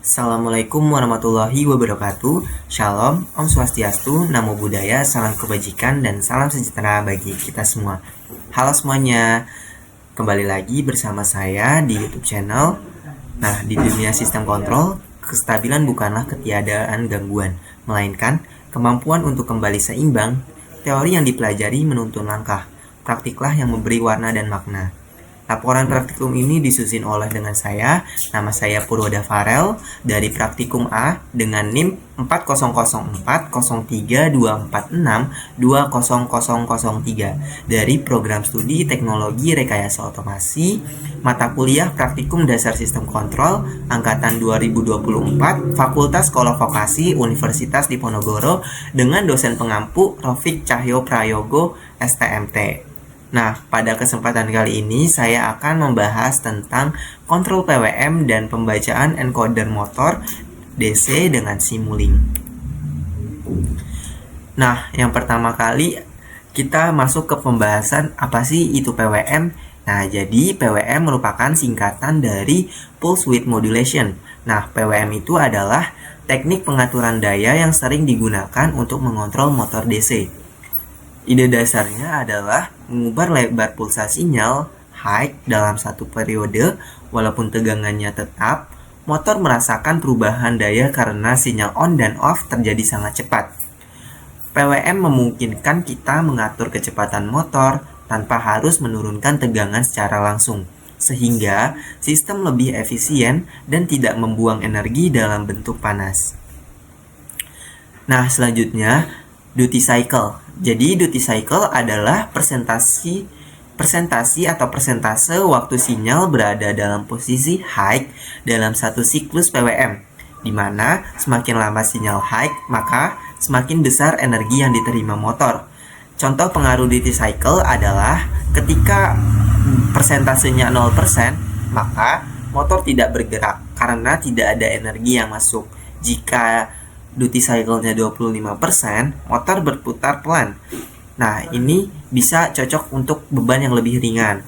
Assalamualaikum warahmatullahi wabarakatuh. Shalom, Om Swastiastu, Namo Buddhaya, salam kebajikan, dan salam sejahtera bagi kita semua. Halo semuanya, kembali lagi bersama saya di YouTube channel. Nah, di dunia sistem kontrol, kestabilan bukanlah ketiadaan gangguan, melainkan kemampuan untuk kembali seimbang. Teori yang dipelajari menuntun langkah, praktiklah yang memberi warna dan makna. Laporan praktikum ini disusun oleh dengan saya, nama saya Purwoda Farel dari Praktikum A dengan NIM 400404246200003 dari Program Studi Teknologi Rekayasa Otomasi, mata kuliah Praktikum Dasar Sistem Kontrol angkatan 2024, Fakultas Sekolah Vokasi Universitas Diponegoro dengan dosen pengampu Rofik Cahyo Prayogo STMT. Nah, pada kesempatan kali ini saya akan membahas tentang kontrol PWM dan pembacaan encoder motor DC dengan Simulink. Nah, yang pertama kali kita masuk ke pembahasan apa sih itu PWM. Nah, jadi PWM merupakan singkatan dari Pulse Width Modulation. Nah, PWM itu adalah teknik pengaturan daya yang sering digunakan untuk mengontrol motor DC. Ide dasarnya adalah mengubah lebar pulsa sinyal high dalam satu periode. Walaupun tegangannya tetap, motor merasakan perubahan daya karena sinyal on dan off terjadi sangat cepat. PWM memungkinkan kita mengatur kecepatan motor tanpa harus menurunkan tegangan secara langsung, sehingga sistem lebih efisien dan tidak membuang energi dalam bentuk panas. Nah, selanjutnya duty cycle. Jadi duty cycle adalah persentase waktu sinyal berada dalam posisi high dalam satu siklus PWM, di mana semakin lama sinyal high, maka semakin besar energi yang diterima motor. Contoh pengaruh duty cycle adalah ketika persentasenya 0%, maka motor tidak bergerak karena tidak ada energi yang masuk. Jika duty cycle-nya 25%, motor berputar pelan. Nah, ini bisa cocok untuk beban yang lebih ringan.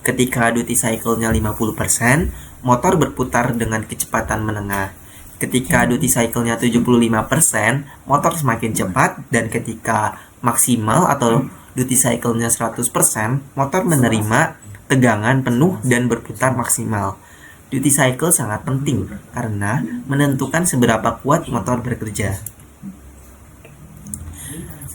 Ketika duty cycle-nya 50%, motor berputar dengan kecepatan menengah. Ketika duty cycle-nya 75%, motor semakin cepat, dan ketika maksimal atau duty cycle-nya 100%, motor menerima tegangan penuh dan berputar maksimal. Duty cycle sangat penting karena menentukan seberapa kuat motor bekerja.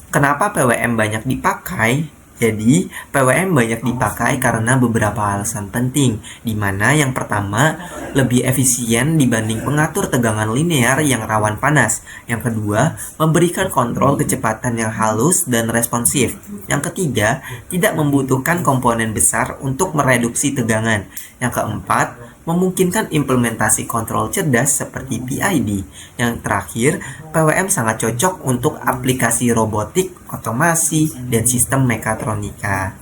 Kenapa PWM banyak dipakai? Jadi, PWM banyak dipakai karena beberapa alasan penting, di mana yang pertama, lebih efisien dibanding pengatur tegangan linear yang rawan panas. Yang kedua, memberikan kontrol kecepatan yang halus dan responsif. Yang ketiga, tidak membutuhkan komponen besar untuk mereduksi tegangan. Yang keempat, memungkinkan implementasi kontrol cerdas seperti PID. Yang terakhir, PWM sangat cocok untuk aplikasi robotik, otomasi, dan sistem mekatronika.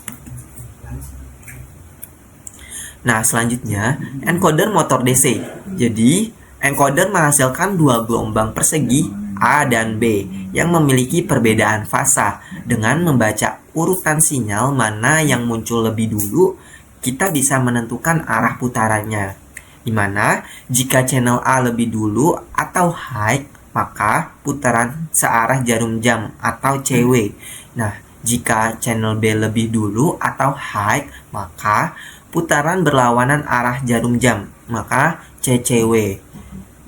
Nah, selanjutnya, encoder motor DC. Jadi, encoder menghasilkan dua gelombang persegi A dan B yang memiliki perbedaan fasa. Dengan membaca urutan sinyal mana yang muncul lebih dulu, kita bisa menentukan arah putarannya, di mana jika channel A lebih dulu atau high, maka putaran searah jarum jam atau CW. Nah, jika channel B lebih dulu atau high, maka putaran berlawanan arah jarum jam, maka CCW,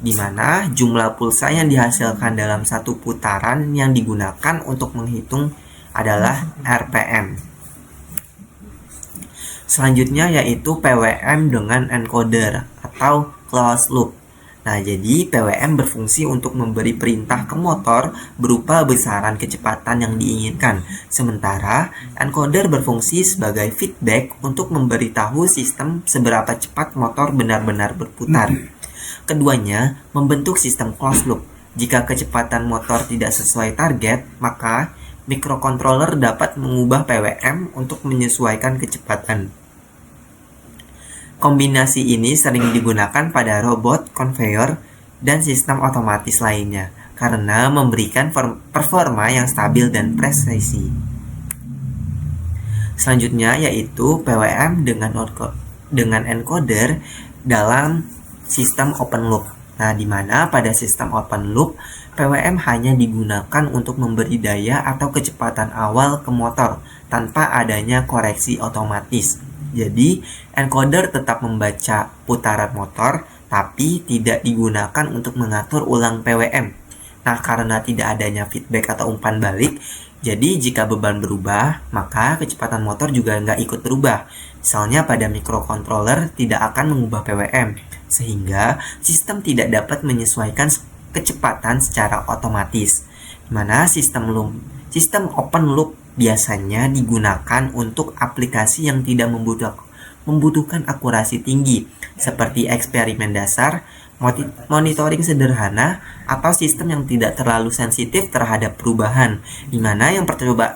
di mana jumlah pulsa yang dihasilkan dalam satu putaran yang digunakan untuk menghitung adalah RPM. Selanjutnya yaitu PWM dengan encoder atau closed loop. Nah, jadi PWM berfungsi untuk memberi perintah ke motor berupa besaran kecepatan yang diinginkan. Sementara encoder berfungsi sebagai feedback untuk memberitahu sistem seberapa cepat motor benar-benar berputar. Keduanya membentuk sistem closed loop. Jika kecepatan motor tidak sesuai target, maka microcontroller dapat mengubah PWM untuk menyesuaikan kecepatan. Kombinasi ini sering digunakan pada robot, konveyor, dan sistem otomatis lainnya karena memberikan performa yang stabil dan presisi. Selanjutnya yaitu PWM dengan encoder dalam sistem open loop. Nah, di mana pada sistem open loop, PWM hanya digunakan untuk memberi daya atau kecepatan awal ke motor tanpa adanya koreksi otomatis. Jadi, encoder tetap membaca putaran motor, tapi tidak digunakan untuk mengatur ulang PWM. Nah, karena tidak adanya feedback atau umpan balik, jadi jika beban berubah, maka kecepatan motor juga nggak ikut berubah. Misalnya pada microcontroller tidak akan mengubah PWM, sehingga sistem tidak dapat menyesuaikan kecepatan secara otomatis. Dimana sistem open loop biasanya digunakan untuk aplikasi yang tidak membutuhkan akurasi tinggi, seperti eksperimen dasar, monitoring sederhana, atau sistem yang tidak terlalu sensitif terhadap perubahan, di mana yang percobaan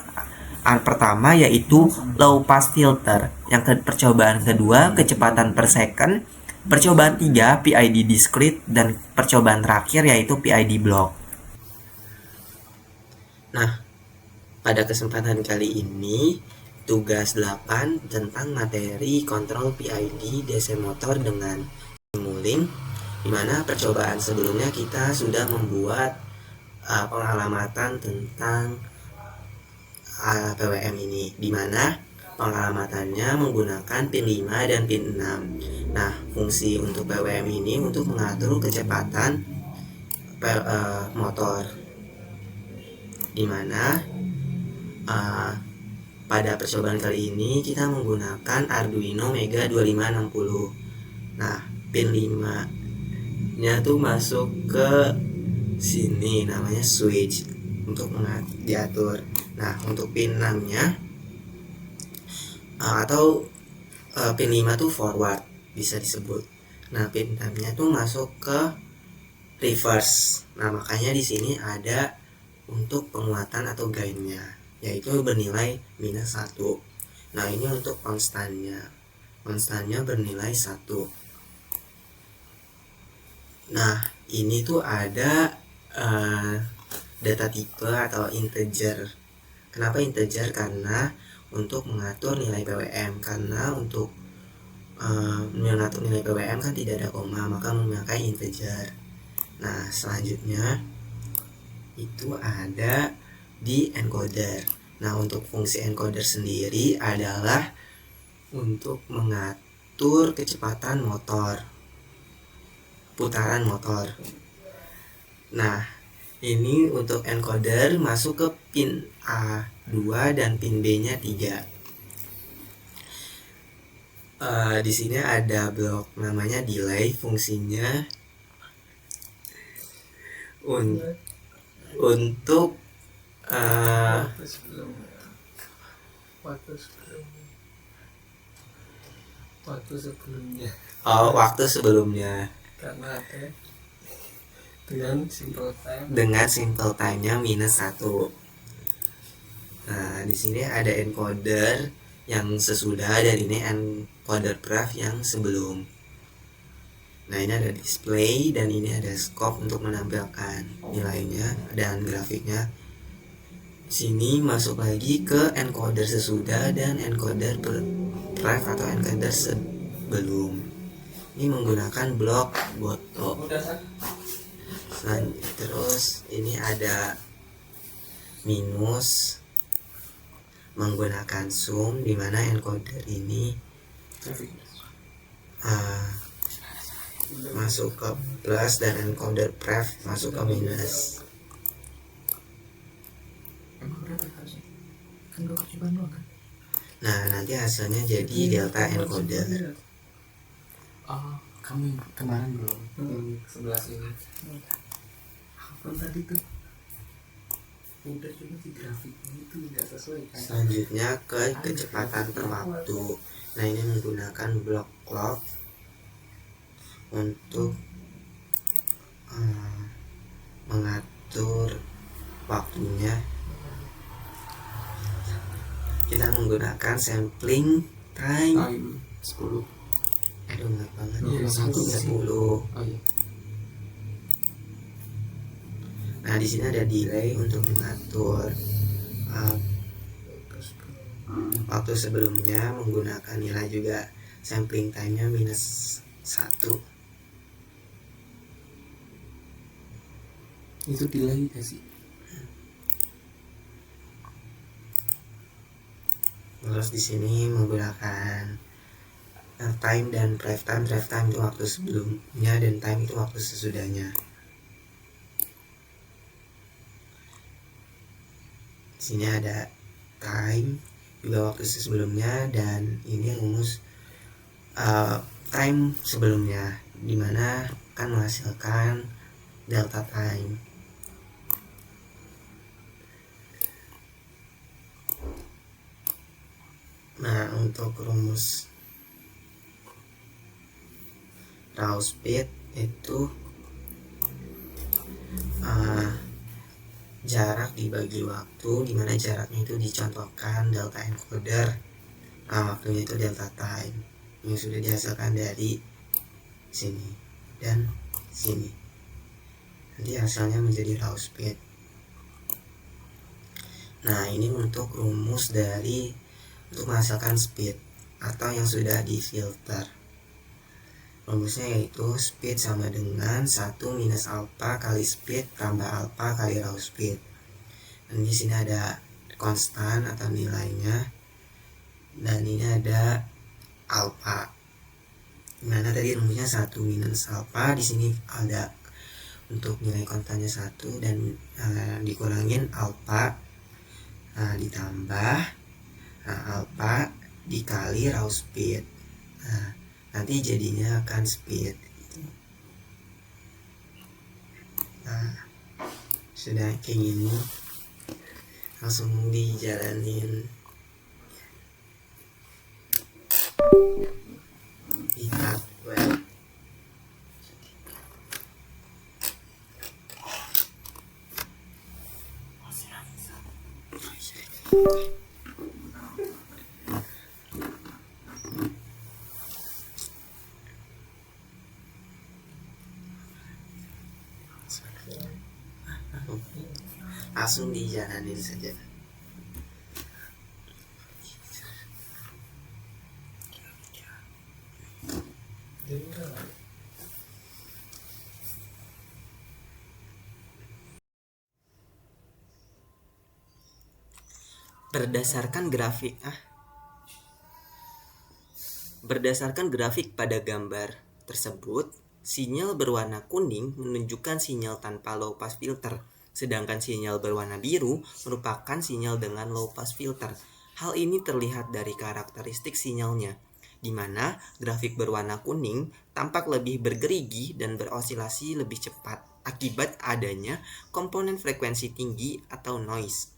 pertama yaitu low pass filter, percobaan kedua kecepatan per second, percobaan 3 PID discrete, dan percobaan terakhir yaitu PID block. Nah, pada kesempatan kali ini tugas 8 tentang materi kontrol PID DC motor dengan simulink, di mana percobaan sebelumnya kita sudah membuat pengalamatan tentang PWM ini, di mana pengalamatannya menggunakan pin 5 dan pin 6. Nah, fungsi untuk PWM ini untuk mengatur kecepatan motor, di mana pada percobaan kali ini kita menggunakan Arduino Mega 2560. Nah, pin 5 nya tuh masuk ke sini, namanya switch untuk diatur. Nah, untuk pin 6 nya atau pin 5 tuh forward bisa disebut. Nah, pin 6 nya tuh masuk ke reverse. Nah, makanya di sini ada untuk penguatan atau gainnya, yaitu bernilai -1. Nah, ini untuk konstannya bernilai 1. Nah, ini tuh ada data tipe atau integer. Kenapa integer? Karena untuk mengatur nilai PWM, karena untuk mengatur nilai PWM kan tidak ada koma, maka memakai integer. Nah, selanjutnya itu ada di encoder. Nah, untuk fungsi encoder sendiri adalah untuk mengatur kecepatan motor, putaran motor. Nah, ini untuk encoder masuk ke pin A2 dan pin B-nya 3. Di sini ada blok namanya delay, fungsinya untuk waktu sebelumnya karena ada dengan simple time-nya -1. Nah, di sini ada encoder yang sesudah, dan ini encoder pref yang sebelum. Nah, ini ada display dan ini ada scope untuk menampilkan nilainya dan grafiknya. Sini masuk lagi ke encoder sesudah dan encoder pref atau encoder sebelum. Ini menggunakan blok boto. Terus ini ada minus menggunakan sum, di mana encoder ini masuk ke plus dan encoder pref masuk ke minus. Nah, nanti hasilnya jadi delta encoder. Kamu kemarin belum sebelah sini apa tadi tuh udah cuma di grafiknya itu tidak sesuai kan? Selanjutnya ke kecepatan per waktu. Nah, ini menggunakan block clock untuk mengatur waktunya. Kita menggunakan sampling time 10. Aduh, enggak banget. Iya, 10. Oh iya. Nah, di sini ada delay untuk mengatur waktu sebelumnya, menggunakan nilai juga sampling time-nya -1. Itu delay kasih. Terus di sini menggunakan time dan drive time. Drive time itu waktu sebelumnya dan time itu waktu sesudahnya. Di sini ada time juga waktu sebelumnya, dan ini rumus time sebelumnya, dimana akan menghasilkan delta time. Nah, untuk rumus raw speed itu jarak dibagi waktu, dimana jaraknya itu dicontohkan delta encoder. Nah, waktunya itu delta time yang sudah dihasilkan dari sini dan sini. Nanti hasilnya menjadi raw speed. Nah, ini untuk rumus dari untuk menghasilkan speed atau yang sudah difilter. Rumusnya yaitu speed sama dengan 1 minus alpha kali speed tambah alpha kali raw speed. Dan di sini ada konstan atau nilainya, dan ini ada alpha. Dimana tadi rumusnya 1 minus alpha, di sini ada untuk nilai konstannya 1 dan dikurangin alpha, ditambah alpha dikali raw speed. Nanti jadinya akan speed. Nah, sudah kayak gini, langsung dijalanin. Lihat web. Langsung dijalanin saja. Berdasarkan grafik pada gambar tersebut, sinyal berwarna kuning menunjukkan sinyal tanpa low pass filter, sedangkan sinyal berwarna biru merupakan sinyal dengan low pass filter. Hal ini terlihat dari karakteristik sinyalnya, di mana grafik berwarna kuning tampak lebih bergerigi dan berosilasi lebih cepat akibat adanya komponen frekuensi tinggi atau noise.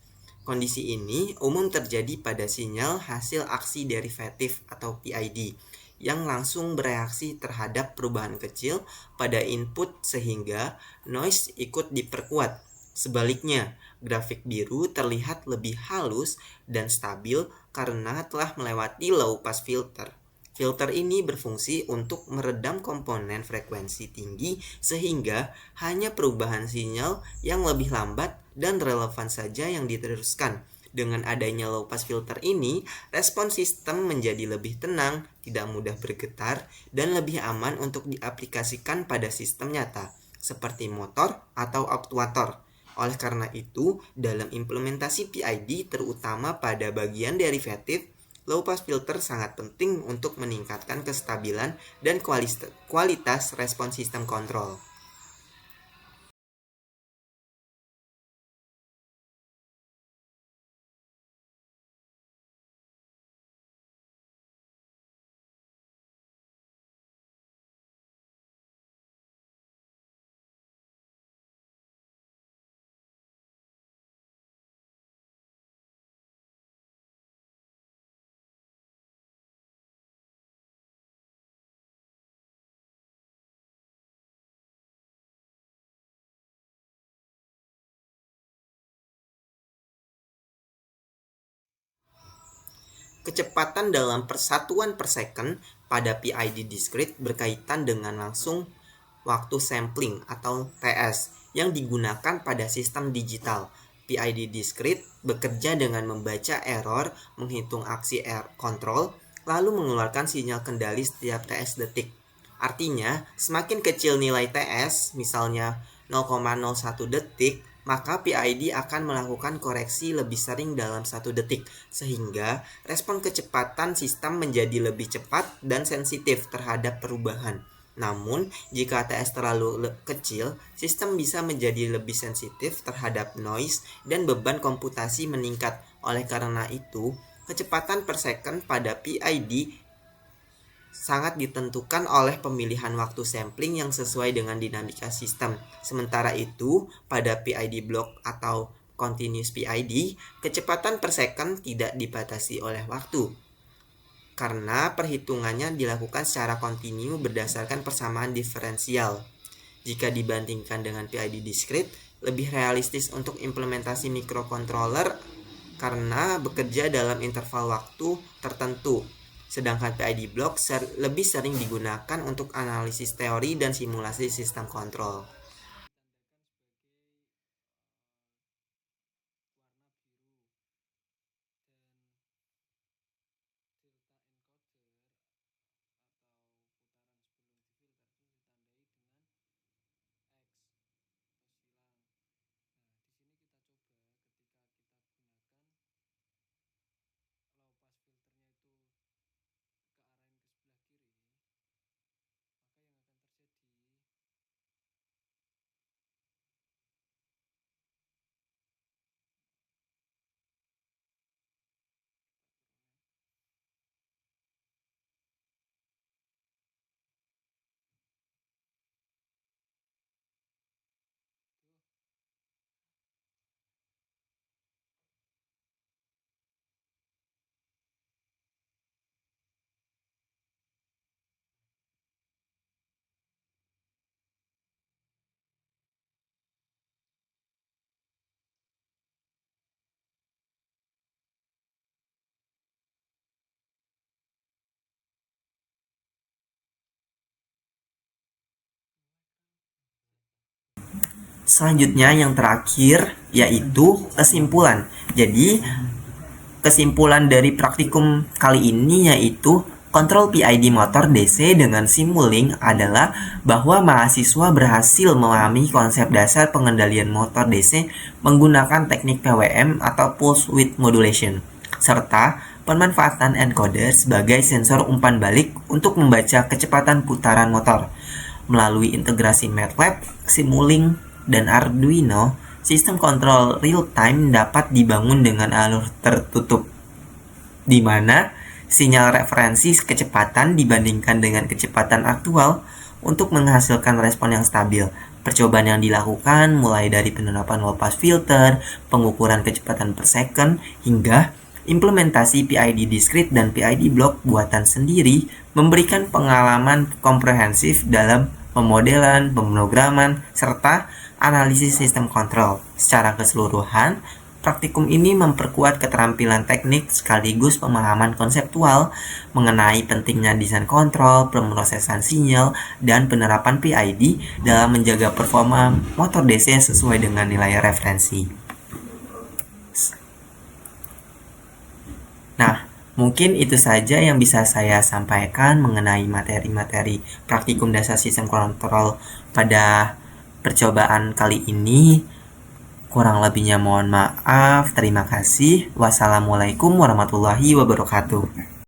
Kondisi ini umum terjadi pada sinyal hasil aksi derivatif atau PID yang langsung bereaksi terhadap perubahan kecil pada input sehingga noise ikut diperkuat. Sebaliknya, grafik biru terlihat lebih halus dan stabil karena telah melewati low pass filter. Filter ini berfungsi untuk meredam komponen frekuensi tinggi sehingga hanya perubahan sinyal yang lebih lambat dan relevan saja yang diteruskan. Dengan adanya low pass filter ini, respon sistem menjadi lebih tenang, tidak mudah bergetar, dan lebih aman untuk diaplikasikan pada sistem nyata, seperti motor atau aktuator. Oleh karena itu, dalam implementasi PID terutama pada bagian derivatif, low pass filter sangat penting untuk meningkatkan kestabilan dan kualitas respon sistem kontrol. Kecepatan dalam persatuan per second pada PID discrete berkaitan dengan langsung waktu sampling atau TS yang digunakan pada sistem digital. PID discrete bekerja dengan membaca error, menghitung aksi kontrol, lalu mengeluarkan sinyal kendali setiap TS detik. Artinya, semakin kecil nilai TS, misalnya 0,01 detik, maka PID akan melakukan koreksi lebih sering dalam 1 detik, sehingga respon kecepatan sistem menjadi lebih cepat dan sensitif terhadap perubahan. Namun, jika TS terlalu kecil, sistem bisa menjadi lebih sensitif terhadap noise dan beban komputasi meningkat. Oleh karena itu, kecepatan per second pada PID sangat ditentukan oleh pemilihan waktu sampling yang sesuai dengan dinamika sistem. Sementara itu, pada PID block atau continuous PID, kecepatan per second tidak dibatasi oleh waktu, karena perhitungannya dilakukan secara kontinu berdasarkan persamaan diferensial. Jika dibandingkan dengan PID discrete, lebih realistis untuk implementasi microcontroller karena bekerja dalam interval waktu tertentu. Sedangkan PID block lebih sering digunakan untuk analisis teori dan simulasi sistem kontrol. Selanjutnya yang terakhir yaitu kesimpulan. Jadi kesimpulan dari praktikum kali ini yaitu kontrol PID motor DC dengan Simulink adalah bahwa mahasiswa berhasil memahami konsep dasar pengendalian motor DC menggunakan teknik PWM atau Pulse Width Modulation, serta pemanfaatan encoder sebagai sensor umpan balik untuk membaca kecepatan putaran motor. Melalui integrasi MATLAB, Simulink, dan Arduino, sistem kontrol real-time dapat dibangun dengan alur tertutup, di mana sinyal referensi kecepatan dibandingkan dengan kecepatan aktual untuk menghasilkan respon yang stabil. Percobaan yang dilakukan mulai dari penerapan low pass filter, pengukuran kecepatan per second, hingga implementasi PID discrete dan PID block buatan sendiri memberikan pengalaman komprehensif dalam pemodelan, pemrograman, serta analisis sistem kontrol. Secara keseluruhan, praktikum ini memperkuat keterampilan teknik sekaligus pemahaman konseptual mengenai pentingnya desain kontrol, pemrosesan sinyal, dan penerapan PID dalam menjaga performa motor DC sesuai dengan nilai referensi. Nah, mungkin itu saja yang bisa saya sampaikan mengenai materi-materi praktikum dasar sistem kontrol pada percobaan kali ini. Kurang lebihnya mohon maaf. Terima kasih. Wassalamualaikum warahmatullahi wabarakatuh.